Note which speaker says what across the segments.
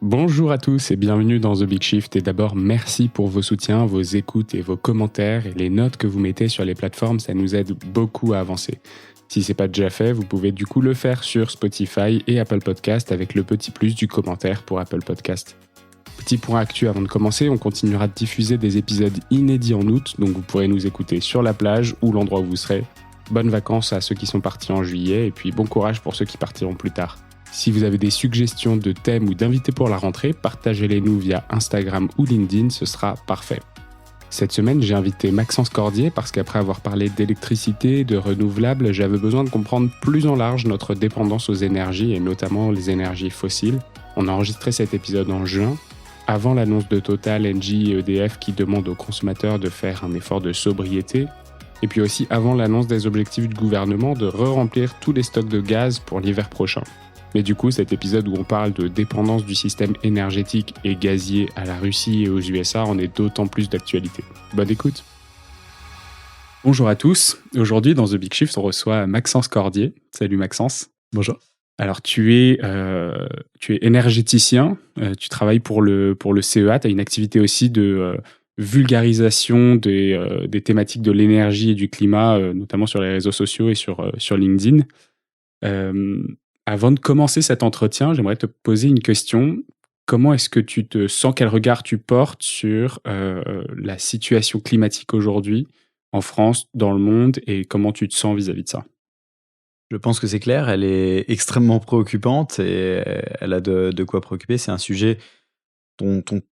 Speaker 1: Bonjour à tous et bienvenue dans The Big Shift. Et d'abord, merci pour vos soutiens, vos écoutes et vos commentaires et les notes que vous mettez sur les plateformes, ça nous aide beaucoup à avancer. Si c'est pas déjà fait, vous pouvez du coup le faire sur Spotify et Apple Podcast avec le petit plus du commentaire pour Apple Podcast. Petit point actu avant de commencer, on continuera de diffuser des épisodes inédits en août, donc vous pourrez nous écouter sur la plage ou l'endroit où vous serez. Bonnes vacances à ceux qui sont partis en juillet et puis bon courage pour ceux qui partiront plus tard. Si vous avez des suggestions de thèmes ou d'invités pour la rentrée, partagez-les nous via Instagram ou LinkedIn, ce sera parfait. Cette semaine, j'ai invité Maxence Cordier parce qu'après avoir parlé d'électricité, de renouvelables, j'avais besoin de comprendre plus en large notre dépendance aux énergies et notamment les énergies fossiles. On a enregistré cet épisode en juin, avant l'annonce de Total, Engie et EDF qui demandent aux consommateurs de faire un effort de sobriété, et puis aussi avant l'annonce des objectifs du gouvernement de re-remplir tous les stocks de gaz pour l'hiver prochain. Mais du coup, cet épisode où on parle de dépendance du système énergétique et gazier à la Russie et aux USA en est d'autant plus d'actualité. Bonne écoute. Bonjour à tous. Aujourd'hui, dans The Big Shift, on reçoit Maxence Cordier. Salut Maxence.
Speaker 2: Bonjour.
Speaker 1: Alors, tu es énergéticien, tu travailles pour le CEA, tu as une activité aussi de vulgarisation des thématiques de l'énergie et du climat, notamment sur les réseaux sociaux et sur LinkedIn. Avant de commencer cet entretien, j'aimerais te poser une question. Comment est-ce que tu te sens, quel regard tu portes sur la situation climatique aujourd'hui en France, dans le monde, et comment tu te sens vis-à-vis de ça?
Speaker 2: Je pense que c'est clair, elle est extrêmement préoccupante et elle a de quoi préoccuper. C'est un sujet dont on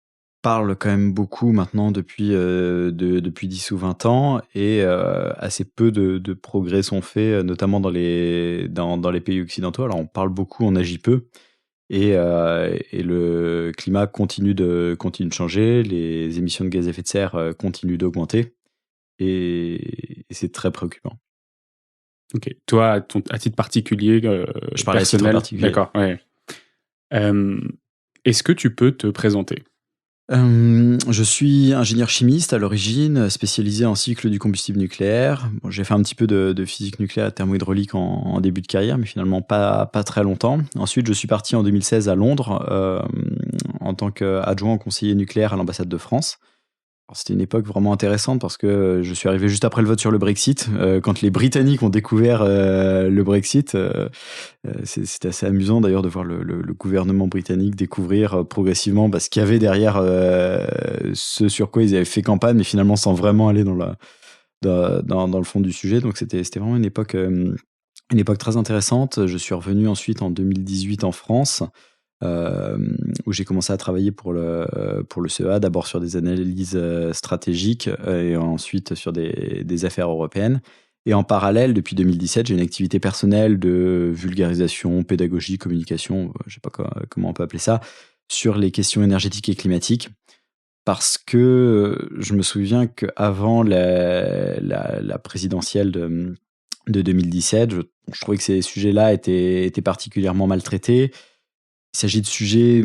Speaker 2: parle quand même beaucoup maintenant depuis 10 ou 20 ans et assez peu de progrès sont faits, notamment dans les pays occidentaux. Alors on parle beaucoup, on agit peu et le climat continue de changer, les émissions de gaz à effet de serre continuent d'augmenter et c'est très préoccupant.
Speaker 1: Ok. Toi, à titre particulier,
Speaker 2: Je parlais à titre
Speaker 1: personnel,
Speaker 2: particulier.
Speaker 1: d'accord, ouais. Est-ce que tu peux te présenter?
Speaker 2: Je suis ingénieur chimiste à l'origine, spécialisé en cycle du combustible nucléaire. Bon, j'ai fait un petit peu de physique nucléaire thermohydraulique en début de carrière, mais finalement pas très longtemps. Ensuite, je suis parti en 2016 à Londres, en tant qu'adjoint conseiller nucléaire à l'ambassade de France. Alors, c'était une époque vraiment intéressante parce que je suis arrivé juste après le vote sur le Brexit, quand les Britanniques ont découvert le Brexit. C'était assez amusant d'ailleurs de voir le gouvernement britannique découvrir progressivement ce qu'il y avait derrière ce sur quoi ils avaient fait campagne, mais finalement sans vraiment aller dans le fond du sujet. Donc c'était vraiment une époque très intéressante. Je suis revenu ensuite en 2018 en France, où j'ai commencé à travailler pour le CEA, d'abord sur des analyses stratégiques et ensuite sur des affaires européennes. Et en parallèle, depuis 2017, j'ai une activité personnelle de vulgarisation, pédagogie, communication, je ne sais pas comment on peut appeler ça, sur les questions énergétiques et climatiques. Parce que je me souviens qu'avant la présidentielle de 2017, je trouvais que ces sujets-là étaient particulièrement maltraités. Il s'agit de sujets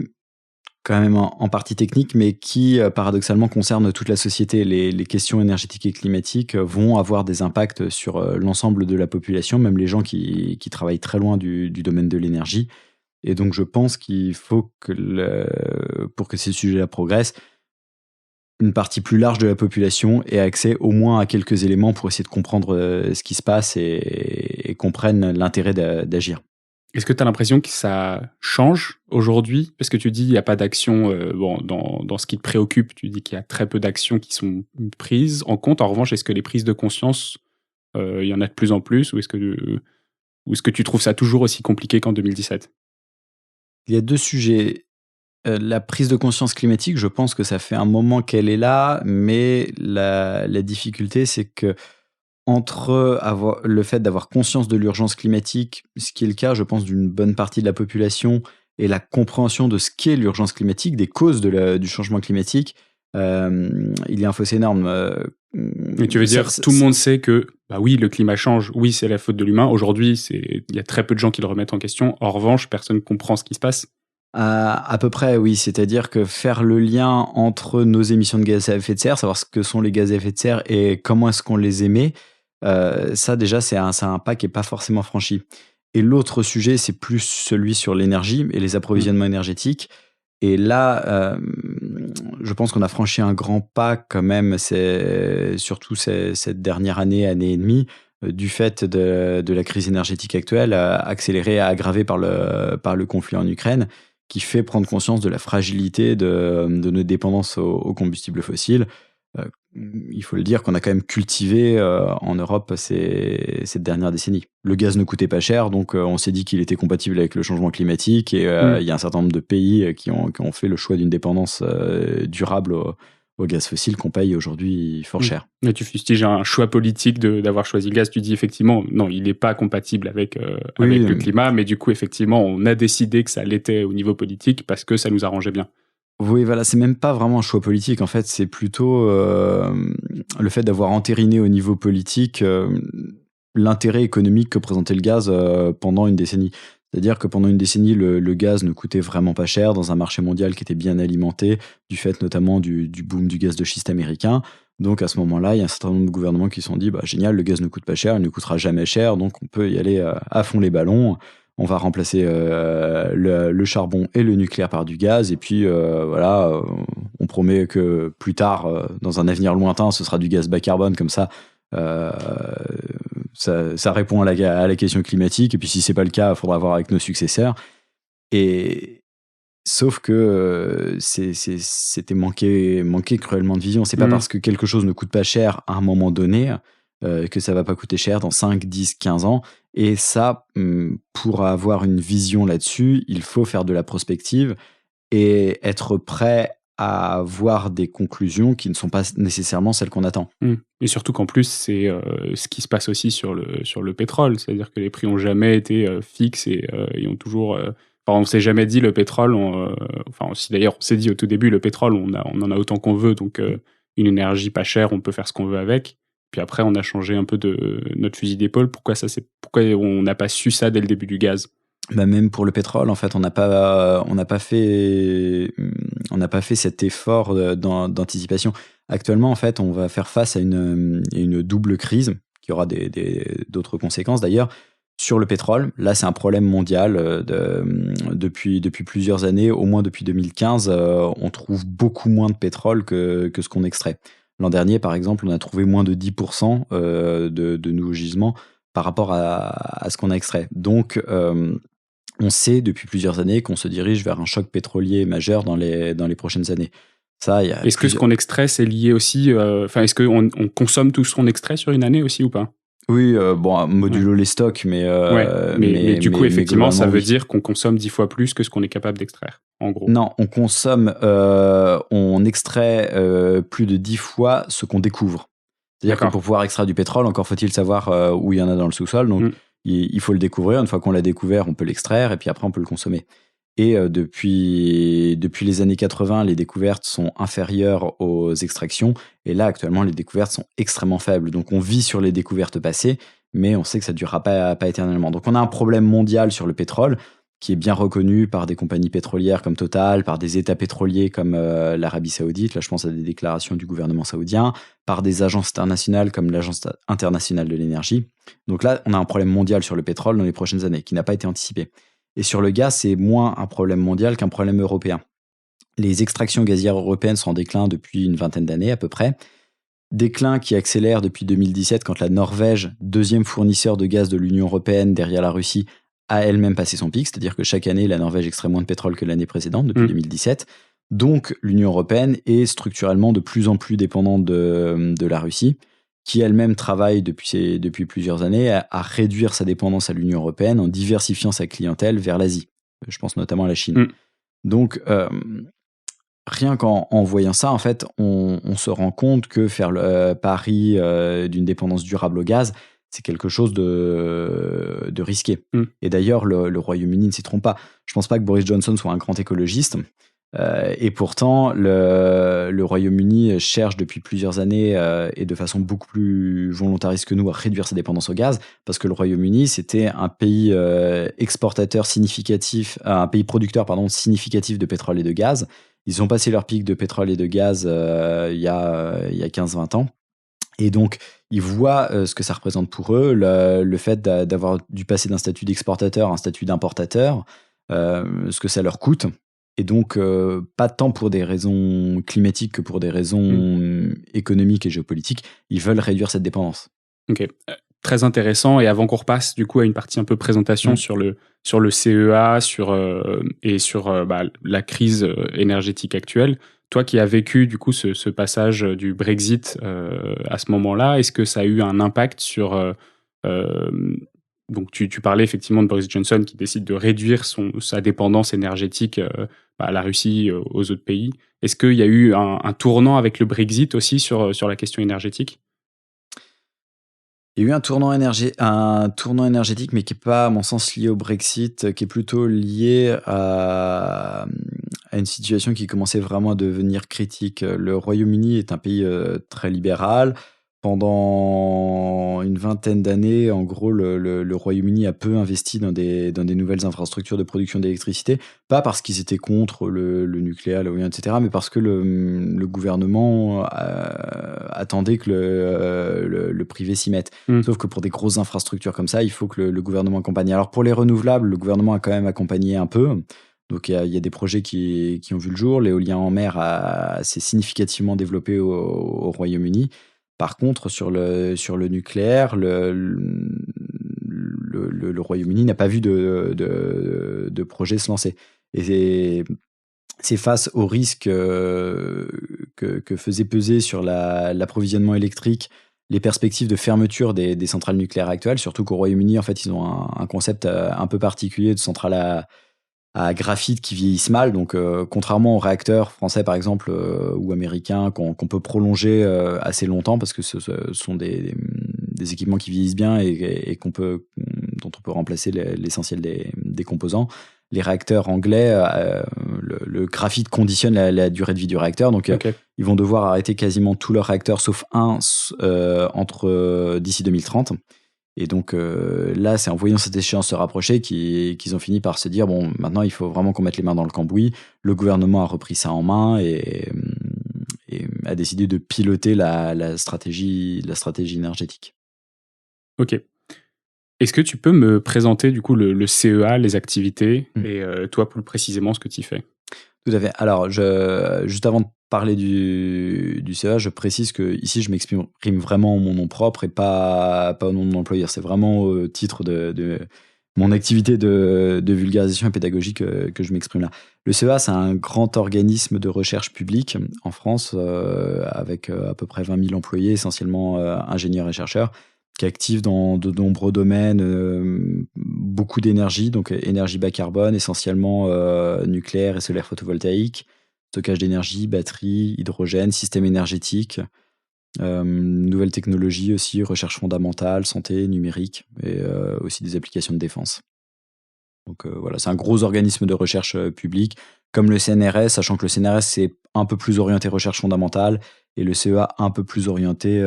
Speaker 2: quand même en partie techniques, mais qui paradoxalement concernent toute la société. Les questions énergétiques et climatiques vont avoir des impacts sur l'ensemble de la population, même les gens qui travaillent très loin du domaine de l'énergie. Et donc je pense qu'il faut pour que ces sujets-là progressent, une partie plus large de la population ait accès au moins à quelques éléments pour essayer de comprendre ce qui se passe et comprennent l'intérêt d'agir.
Speaker 1: Est-ce que tu as l'impression que ça change aujourd'hui? Parce que tu dis qu'il n'y a pas d'action dans ce qui te préoccupe, tu dis qu'il y a très peu d'actions qui sont prises en compte. En revanche, est-ce que les prises de conscience, il y en a de plus en plus, ou est-ce que tu trouves ça toujours aussi compliqué qu'en 2017?
Speaker 2: Il y a deux sujets. La prise de conscience climatique, je pense que ça fait un moment qu'elle est là, mais la difficulté, c'est que entre le fait d'avoir conscience de l'urgence climatique, ce qui est le cas, je pense, d'une bonne partie de la population, et la compréhension de ce qu'est l'urgence climatique, des causes du changement climatique, il y a un fossé énorme.
Speaker 1: Et tu veux dire, tout le monde sait que, oui, le climat change, oui, c'est la faute de l'humain. Aujourd'hui, il y a très peu de gens qui le remettent en question. En revanche, personne ne comprend ce qui se passe.
Speaker 2: À peu près, oui. C'est-à-dire que faire le lien entre nos émissions de gaz à effet de serre, savoir ce que sont les gaz à effet de serre et comment est-ce qu'on les émet, ça déjà, c'est un pas qui n'est pas forcément franchi. Et l'autre sujet, c'est plus celui sur l'énergie et les approvisionnements énergétiques. Et là, je pense qu'on a franchi un grand pas quand même, surtout cette dernière année, année et demie, du fait de la crise énergétique actuelle, accélérée, aggravée par le conflit en Ukraine, qui fait prendre conscience de la fragilité de nos dépendances aux combustibles fossiles. Euh, il faut le dire qu'on a quand même cultivé en Europe cette dernière décennie. Le gaz ne coûtait pas cher, donc on s'est dit qu'il était compatible avec le changement climatique, et il y a un certain nombre de pays qui ont fait le choix d'une dépendance durable au gaz fossile qu'on paye aujourd'hui fort cher.
Speaker 1: Mais tu fustiges un choix politique d'avoir choisi le gaz. Tu dis effectivement, non, il n'est pas compatible avec le climat, mais du coup, effectivement, on a décidé que ça l'était au niveau politique parce que ça nous arrangeait bien.
Speaker 2: Oui, voilà, c'est même pas vraiment un choix politique. En fait, c'est plutôt le fait d'avoir entériné au niveau politique l'intérêt économique que présentait le gaz pendant une décennie. C'est-à-dire que pendant une décennie, le gaz ne coûtait vraiment pas cher dans un marché mondial qui était bien alimenté, du fait notamment du boom du gaz de schiste américain. Donc à ce moment-là, il y a un certain nombre de gouvernements qui se sont dit, bah, génial, le gaz ne coûte pas cher, il ne coûtera jamais cher, donc on peut y aller à fond les ballons. On va remplacer le charbon et le nucléaire par du gaz, et puis voilà, on promet que plus tard, dans un avenir lointain, ce sera du gaz bas carbone, comme ça. Ça répond à la question climatique, et puis si c'est pas le cas, il faudra voir avec nos successeurs. Et sauf que c'était manquer cruellement de vision. C'est pas parce que quelque chose ne coûte pas cher à un moment donné que ça va pas coûter cher dans 5, 10, 15 ans. Et ça, pour avoir une vision là-dessus, il faut faire de la prospective et être prêt à voir des conclusions qui ne sont pas nécessairement celles qu'on attend.
Speaker 1: Et surtout qu'en plus, c'est ce qui se passe aussi sur le pétrole. C'est-à-dire que les prix n'ont jamais été fixes et ont toujours... on ne s'est jamais dit le pétrole... d'ailleurs, on s'est dit au tout début, le pétrole, on en a autant qu'on veut. Donc, une énergie pas chère, on peut faire ce qu'on veut avec. Puis après, on a changé un peu de notre fusil d'épaule. Pourquoi on n'a pas su ça dès le début du gaz ?
Speaker 2: Bah même pour le pétrole, en fait, on n'a pas fait cet effort d'anticipation. Actuellement, en fait, on va faire face à une double crise qui aura d'autres conséquences d'ailleurs. Sur le pétrole, là, c'est un problème mondial depuis plusieurs années, au moins depuis 2015, on trouve beaucoup moins de pétrole que ce qu'on extrait. L'an dernier, par exemple, on a trouvé moins de 10% de nouveaux gisements par rapport à ce qu'on a extrait. Donc, on sait depuis plusieurs années qu'on se dirige vers un choc pétrolier majeur dans les prochaines années.
Speaker 1: Est-ce que ce qu'on extrait, c'est lié aussi... est-ce qu'on consomme tout ce qu'on extrait sur une année aussi ou pas ?
Speaker 2: Oui, modulo les stocks, mais...
Speaker 1: mais du coup, effectivement, ça veut dire qu'on consomme 10 fois plus que ce qu'on est capable d'extraire, en gros.
Speaker 2: Non, on extrait plus de 10 fois ce qu'on découvre. C'est-à-dire que pour pouvoir extraire du pétrole, encore faut-il savoir où il y en a dans le sous-sol. Donc, il faut le découvrir. Une fois qu'on l'a découvert, on peut l'extraire et puis après, on peut le consommer. Et depuis les années 80, les découvertes sont inférieures aux extractions. Et là, actuellement, les découvertes sont extrêmement faibles. Donc, on vit sur les découvertes passées, mais on sait que ça ne durera pas éternellement. Donc, on a un problème mondial sur le pétrole qui est bien reconnu par des compagnies pétrolières comme Total, par des États pétroliers comme l'Arabie Saoudite. Là, je pense à des déclarations du gouvernement saoudien, par des agences internationales comme l'Agence internationale de l'énergie. Donc là, on a un problème mondial sur le pétrole dans les prochaines années qui n'a pas été anticipé. Et sur le gaz, c'est moins un problème mondial qu'un problème européen. Les extractions gazières européennes sont en déclin depuis une vingtaine d'années à peu près. Déclin qui accélère depuis 2017 quand la Norvège, deuxième fournisseur de gaz de l'Union européenne derrière la Russie, a elle-même passé son pic. C'est-à-dire que chaque année, la Norvège extrait moins de pétrole que l'année précédente, depuis 2017. Donc, l'Union européenne est structurellement de plus en plus dépendante de la Russie, qui elle-même travaille depuis plusieurs années à réduire sa dépendance à l'Union européenne en diversifiant sa clientèle vers l'Asie. Je pense notamment à la Chine. Donc, rien qu'en voyant ça, en fait, on se rend compte que faire le pari d'une dépendance durable au gaz, c'est quelque chose de risqué. Et d'ailleurs, le Royaume-Uni ne s'y trompe pas. Je ne pense pas que Boris Johnson soit un grand écologiste. Et pourtant, le Royaume-Uni cherche depuis plusieurs années et de façon beaucoup plus volontariste que nous à réduire sa dépendance au gaz, parce que le Royaume-Uni, c'était un pays exportateur significatif, un pays producteur significatif de pétrole et de gaz. Ils ont passé leur pic de pétrole et de gaz il y a 15-20 ans. Et donc, ils voient ce que ça représente pour eux, le fait d'avoir dû passer d'un statut d'exportateur à un statut d'importateur, ce que ça leur coûte. Et donc, pas tant pour des raisons climatiques que pour des raisons économiques et géopolitiques, ils veulent réduire cette dépendance.
Speaker 1: Ok, très intéressant. Et avant qu'on repasse du coup à une partie un peu présentation
Speaker 2: Mm.
Speaker 1: sur le CEA, et sur la crise énergétique actuelle, toi qui as vécu du coup ce passage du Brexit à ce moment-là, est-ce que ça a eu un impact sur donc tu parlais effectivement de Boris Johnson qui décide de réduire sa dépendance énergétique à la Russie, aux autres pays. Est-ce qu'il y a eu un tournant avec le Brexit aussi sur la question énergétique?
Speaker 2: Il y a eu un tournant énergétique, mais qui n'est pas, à mon sens, lié au Brexit, qui est plutôt lié à une situation qui commençait vraiment à devenir critique. Le Royaume-Uni est un pays très libéral. Pendant une vingtaine d'années, en gros, le Royaume-Uni a peu investi dans des nouvelles infrastructures de production d'électricité, pas parce qu'ils étaient contre le nucléaire, l'éolien, etc., mais parce que le gouvernement attendait que le privé s'y mette. Sauf que pour des grosses infrastructures comme ça, il faut que le gouvernement accompagne. Alors pour les renouvelables, le gouvernement a quand même accompagné un peu. Donc il y a des projets qui ont vu le jour. L'éolien en mer s'est significativement développé au Royaume-Uni. Par contre, sur le nucléaire, le Royaume-Uni n'a pas vu de projet se lancer. Et c'est face au risque que faisait peser sur l'approvisionnement électrique les perspectives de fermeture des centrales nucléaires actuelles, surtout qu'au Royaume-Uni, en fait, ils ont un concept un peu particulier de centrale à graphite qui vieillissent mal. Donc, contrairement aux réacteurs français, par exemple, ou américains, qu'on peut prolonger assez longtemps parce que ce sont des équipements qui vieillissent bien et dont on peut remplacer l'essentiel des composants. Les réacteurs anglais, le graphite conditionne la durée de vie du réacteur. Donc, ils vont devoir arrêter quasiment tous leurs réacteurs, sauf un, d'ici 2030. Et donc là, c'est en voyant cette échéance se rapprocher qu'ils ont fini par se dire, bon, maintenant, il faut vraiment qu'on mette les mains dans le cambouis. Le gouvernement a repris ça en main et a décidé de piloter la stratégie énergétique.
Speaker 1: Ok. Est-ce que tu peux me présenter du coup le CEA, les activités, et toi plus précisément ce que tu fais?
Speaker 2: Tout à fait. Alors, juste avant de parler du CEA, je précise que ici je m'exprime vraiment en mon nom propre et pas au nom de mon employeur. C'est vraiment au titre de mon activité de vulgarisation et pédagogique que je m'exprime là. Le CEA, c'est un grand organisme de recherche publique en France avec à peu près 20 000 employés, essentiellement ingénieurs et chercheurs, qui est actif dans de nombreux domaines, beaucoup d'énergie, donc énergie bas carbone, essentiellement nucléaire et solaire photovoltaïque, stockage d'énergie, batterie, hydrogène, système énergétique, nouvelles technologies aussi, recherche fondamentale, santé, numérique, et aussi des applications de défense. Donc voilà, c'est un gros organisme de recherche public, comme le CNRS, sachant que le CNRS, c'est un peu plus orienté recherche fondamentale, et le CEA un peu plus orienté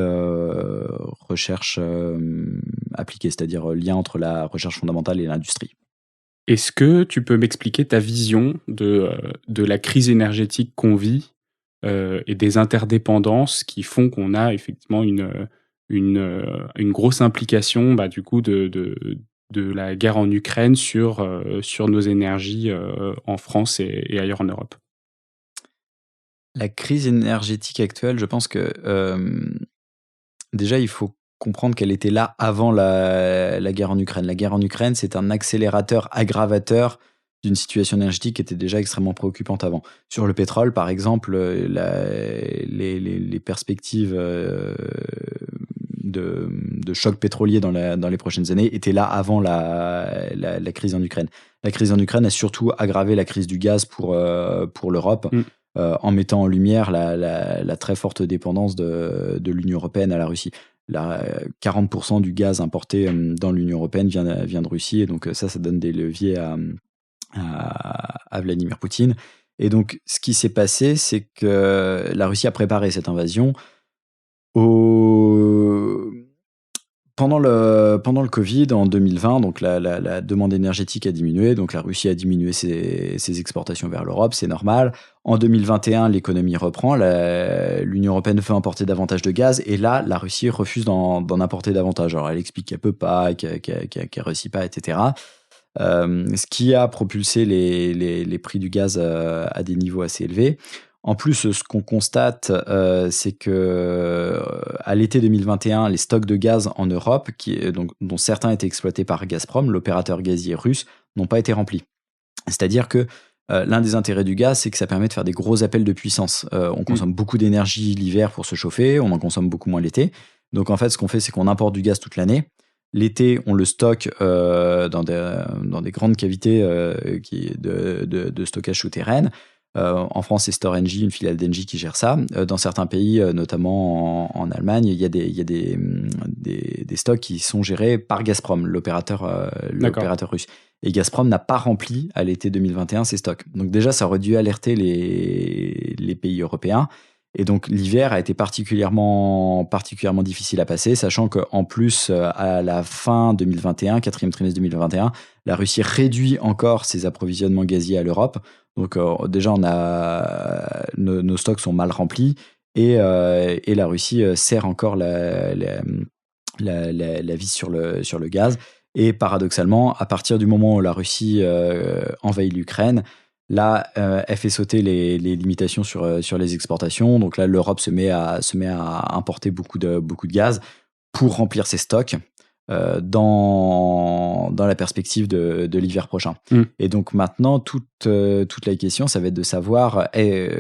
Speaker 2: recherche appliquée, c'est-à-dire lien entre la recherche fondamentale et l'industrie.
Speaker 1: Est-ce que tu peux m'expliquer ta vision de la crise énergétique qu'on vit et des interdépendances qui font qu'on a effectivement une grosse implication du coup de la guerre en Ukraine sur nos énergies en France et ailleurs en Europe?
Speaker 2: La crise énergétique actuelle, je pense que déjà, il faut comprendre qu'elle était là avant la guerre en Ukraine. La guerre en Ukraine, c'est un accélérateur aggravateur d'une situation énergétique qui était déjà extrêmement préoccupante avant. Sur le pétrole, par exemple, les perspectives de choc pétrolier dans les prochaines années étaient là avant la crise en Ukraine. La crise en Ukraine a surtout aggravé la crise du gaz pour l'Europe. En mettant en lumière la très forte dépendance de l'Union européenne à la Russie. 40% du gaz importé dans l'Union européenne vient de Russie, et donc ça donne des leviers à Vladimir Poutine. Et donc, ce qui s'est passé, c'est que la Russie a préparé cette invasion pendant le Covid, en 2020, donc la demande énergétique a diminué, donc la Russie a diminué ses exportations vers l'Europe, c'est normal. En 2021, l'économie reprend, l'Union européenne veut importer davantage de gaz, et là, la Russie refuse d'en importer davantage. Alors, elle explique qu'elle peut pas, qu'elle réussit pas, etc. ce qui a propulsé les prix du gaz à des niveaux assez élevés. En plus, ce qu'on constate, c'est que à l'été 2021, les stocks de gaz en Europe, dont certains étaient exploités par Gazprom, l'opérateur gazier russe, n'ont pas été remplis. C'est-à-dire que l'un des intérêts du gaz, c'est que ça permet de faire des gros appels de puissance. On consomme beaucoup d'énergie l'hiver pour se chauffer, on en consomme beaucoup moins l'été. Donc en fait, ce qu'on fait, c'est qu'on importe du gaz toute l'année. L'été, on le stocke dans des grandes cavités de stockage souterraines. En France, c'est Storengy, une filiale d'Engie qui gère ça. Dans certains pays, notamment en Allemagne, il y a des stocks qui sont gérés par Gazprom, l'opérateur russe. Et Gazprom n'a pas rempli à l'été 2021 ses stocks. Donc déjà, ça aurait dû alerter les pays européens. Et donc l'hiver a été particulièrement difficile à passer, sachant qu'en plus, à la fin 2021, quatrième trimestre 2021, la Russie réduit encore ses approvisionnements gaziers à l'Europe. Donc déjà, nos stocks sont mal remplis et la Russie serre encore la vis sur le gaz. Et paradoxalement, à partir du moment où la Russie envahit l'Ukraine, là, elle fait sauter les limitations sur les exportations. Donc là, l'Europe se met à importer beaucoup de gaz pour remplir ses stocks dans la perspective de l'hiver prochain. Et donc maintenant, toute la question, ça va être de savoir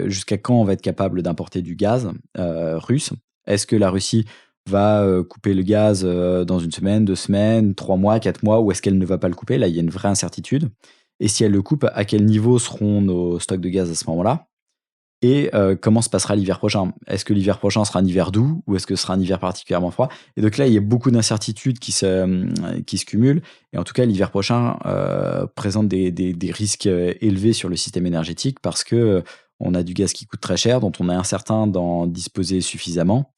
Speaker 2: jusqu'à quand on va être capable d'importer du gaz russe. Est-ce que la Russie va couper le gaz dans une semaine, 2 semaines, 3 mois, 4 mois, ou est-ce qu'elle ne va pas le couper? Là, il y a une vraie incertitude. Et si elle le coupe, à quel niveau seront nos stocks de gaz à ce moment-là? Et comment se passera l'hiver prochain? Est-ce que l'hiver prochain sera un hiver doux ou est-ce que ce sera un hiver particulièrement froid? Et donc là, il y a beaucoup d'incertitudes qui se cumulent. Et en tout cas, l'hiver prochain présente des risques élevés sur le système énergétique parce que on a du gaz qui coûte très cher, dont on est incertain d'en disposer suffisamment.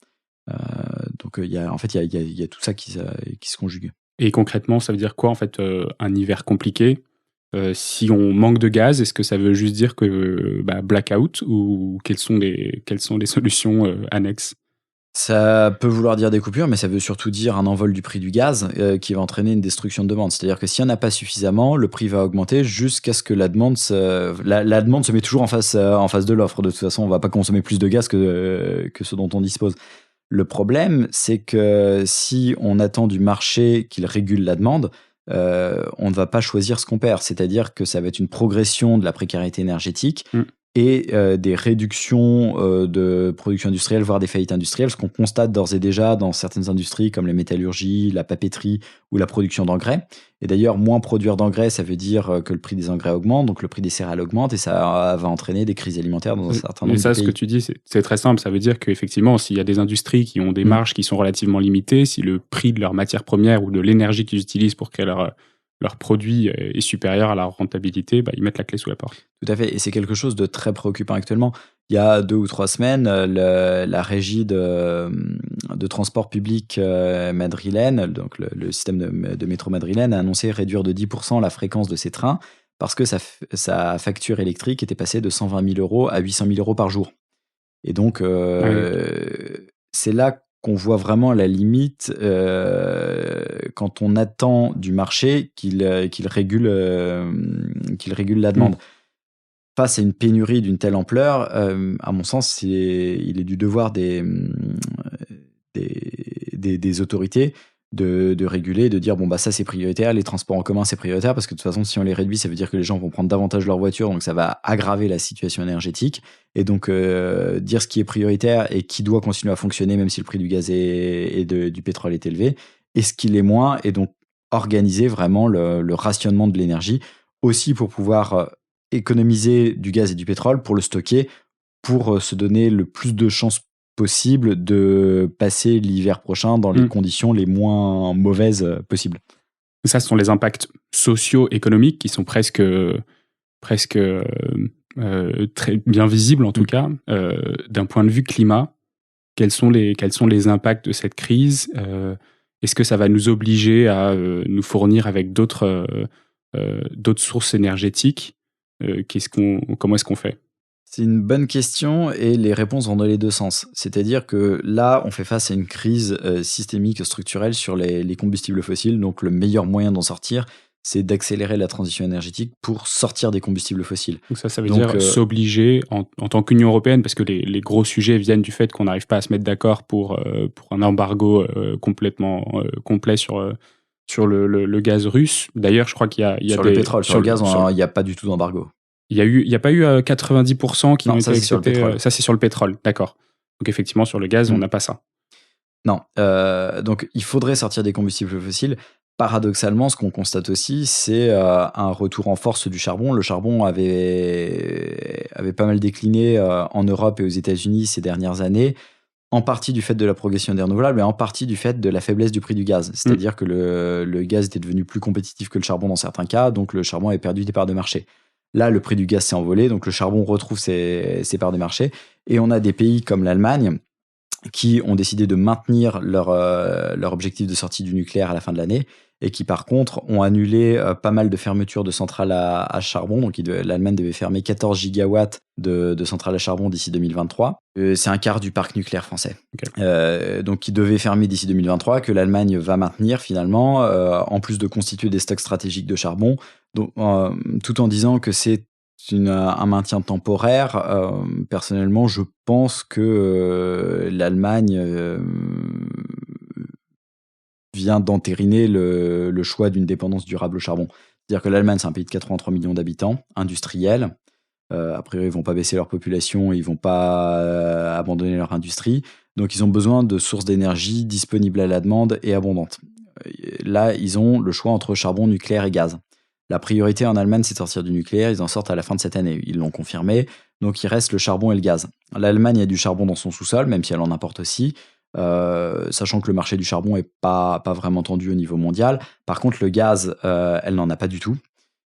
Speaker 2: Donc il y a tout ça qui se conjugue.
Speaker 1: Et concrètement, ça veut dire quoi en fait un hiver compliqué? Si on manque de gaz, est-ce que ça veut juste dire que blackout, ou quelles sont les solutions annexes?
Speaker 2: Ça peut vouloir dire des coupures, mais ça veut surtout dire un envol du prix du gaz qui va entraîner une destruction de demande. C'est-à-dire que s'il n'y en a pas suffisamment, le prix va augmenter jusqu'à ce que la demande la demande se met toujours en face de l'offre. De toute façon, on ne va pas consommer plus de gaz que ce dont on dispose. Le problème, c'est que si on attend du marché qu'il régule la demande, on ne va pas choisir ce qu'on perd. C'est-à-dire que ça va être une progression de la précarité énergétique et des réductions de production industrielle, voire des faillites industrielles, ce qu'on constate d'ores et déjà dans certaines industries comme la métallurgie, la papeterie ou la production d'engrais. Et d'ailleurs, moins produire d'engrais, ça veut dire que le prix des engrais augmente, donc le prix des céréales augmente et ça va entraîner des crises alimentaires dans un certain nombre de pays.
Speaker 1: Et ça, ce que tu dis, c'est très simple. Ça veut dire qu'effectivement, s'il y a des industries qui ont des marges qui sont relativement limitées, si le prix de leurs matières premières ou de l'énergie qu'ils utilisent pour créer leur produit est supérieur à la rentabilité, ils mettent la clé sous la porte.
Speaker 2: Tout à fait, et c'est quelque chose de très préoccupant actuellement. Il y a 2 ou 3 semaines, la régie de transport public madrilène, donc le système de métro madrilène, a annoncé réduire de 10% la fréquence de ses trains parce que sa facture électrique était passée de 120 000 € à 800 000 € par jour. Et donc, c'est là qu'on voit vraiment la limite quand on attend du marché qu'il régule la demande. Face à une pénurie d'une telle ampleur, à mon sens, il est du devoir des autorités de réguler, de dire ça c'est prioritaire, les transports en commun c'est prioritaire, parce que de toute façon si on les réduit, ça veut dire que les gens vont prendre davantage leur voiture, donc ça va aggraver la situation énergétique. Et donc dire ce qui est prioritaire et qui doit continuer à fonctionner même si le prix du gaz et du pétrole est élevé, et ce qui l'est moins, et donc organiser vraiment le rationnement de l'énergie, aussi pour pouvoir économiser du gaz et du pétrole, pour le stocker, pour se donner le plus de chances possible de passer l'hiver prochain dans les conditions les moins mauvaises possibles.
Speaker 1: Ça, ce sont les impacts socio-économiques qui sont presque très bien visibles en tout cas. D'un point de vue climat, quels sont les impacts de cette crise? Est-ce que ça va nous obliger à nous fournir avec d'autres sources énergétiques? Comment est-ce qu'on fait?
Speaker 2: C'est une bonne question et les réponses vont dans les deux sens. C'est-à-dire que là, on fait face à une crise systémique structurelle sur les combustibles fossiles. Donc le meilleur moyen d'en sortir, c'est d'accélérer la transition énergétique pour sortir des combustibles fossiles.
Speaker 1: Donc ça veut dire s'obliger en tant qu'Union européenne, parce que les gros sujets viennent du fait qu'on n'arrive pas à se mettre d'accord pour un embargo complètement complet sur le gaz russe. D'ailleurs, je crois qu'il y a
Speaker 2: sur le pétrole, sur le gaz, il n'y a pas du tout d'embargo.
Speaker 1: Il n'y a pas eu 90% qui ont été
Speaker 2: acceptés.
Speaker 1: Ça, c'est sur le pétrole, d'accord. Donc effectivement, sur le gaz, on n'a pas ça.
Speaker 2: Non. Donc il faudrait sortir des combustibles fossiles. Paradoxalement, ce qu'on constate aussi, c'est un retour en force du charbon. Le charbon avait pas mal décliné en Europe et aux États-Unis ces dernières années, en partie du fait de la progression des renouvelables et en partie du fait de la faiblesse du prix du gaz. C'est-à-dire que le gaz était devenu plus compétitif que le charbon dans certains cas, donc le charbon avait perdu des parts de marché. Là, le prix du gaz s'est envolé, donc le charbon retrouve ses parts de marché. Et on a des pays comme l'Allemagne qui ont décidé de maintenir leur objectif de sortie du nucléaire à la fin de l'année et qui par contre ont annulé pas mal de fermetures de centrales à charbon. Donc l'Allemagne devait fermer 14 gigawatts de centrales à charbon d'ici 2023. C'est un quart du parc nucléaire français. Okay. Donc qui devait fermer d'ici 2023, que l'Allemagne va maintenir finalement, en plus de constituer des stocks stratégiques de charbon, donc, tout en disant que c'est un maintien temporaire. Personnellement, je pense que l'Allemagne vient d'entériner le choix d'une dépendance durable au charbon. C'est-à-dire que l'Allemagne, c'est un pays de 83 millions d'habitants, industriels. A priori, ils ne vont pas baisser leur population, ils ne vont pas abandonner leur industrie. Donc, ils ont besoin de sources d'énergie disponibles à la demande et abondantes. Là, ils ont le choix entre charbon, nucléaire et gaz. La priorité en Allemagne, c'est de sortir du nucléaire. Ils en sortent à la fin de cette année. Ils l'ont confirmé. Donc, il reste le charbon et le gaz. L'Allemagne a du charbon dans son sous-sol, même si elle en importe aussi. Sachant que le marché du charbon n'est pas vraiment tendu au niveau mondial. Par contre, le gaz, elle n'en a pas du tout.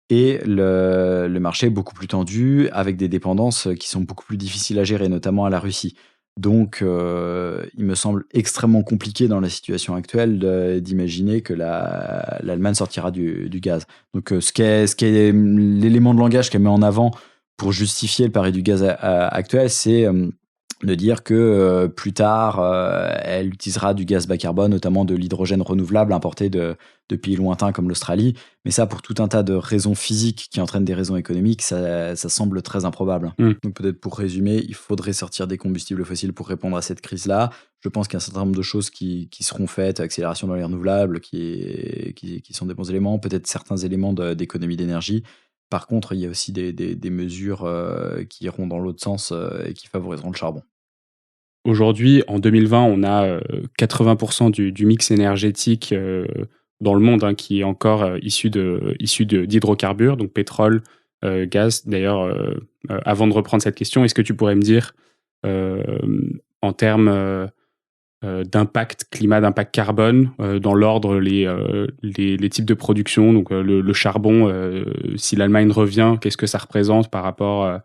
Speaker 2: Et le marché est beaucoup plus tendu, avec des dépendances qui sont beaucoup plus difficiles à gérer, notamment à la Russie. Donc, il me semble extrêmement compliqué dans la situation actuelle d'imaginer que l'Allemagne sortira du gaz. Donc, ce qui est l'élément de langage qu'elle met en avant pour justifier le pari du gaz actuel, c'est de dire que plus tard, elle utilisera du gaz bas carbone, notamment de l'hydrogène renouvelable importé de pays lointains comme l'Australie. Mais ça, pour tout un tas de raisons physiques qui entraînent des raisons économiques, ça semble très improbable. Donc peut-être pour résumer, il faudrait sortir des combustibles fossiles pour répondre à cette crise-là. Je pense qu'il y a un certain nombre de choses qui seront faites, accélération dans les renouvelables, qui sont des bons éléments, peut-être certains éléments d'économie d'énergie. Par contre, il y a aussi des mesures qui iront dans l'autre sens et qui favoriseront le charbon.
Speaker 1: Aujourd'hui, en 2020, on a 80% du mix énergétique dans le monde qui est encore issu d'hydrocarbures, donc pétrole, gaz. D'ailleurs, avant de reprendre cette question, est-ce que tu pourrais me dire, en termes d'impact climat, d'impact carbone, dans l'ordre les types de production, donc le charbon, si l'Allemagne revient, qu'est-ce que ça représente par rapport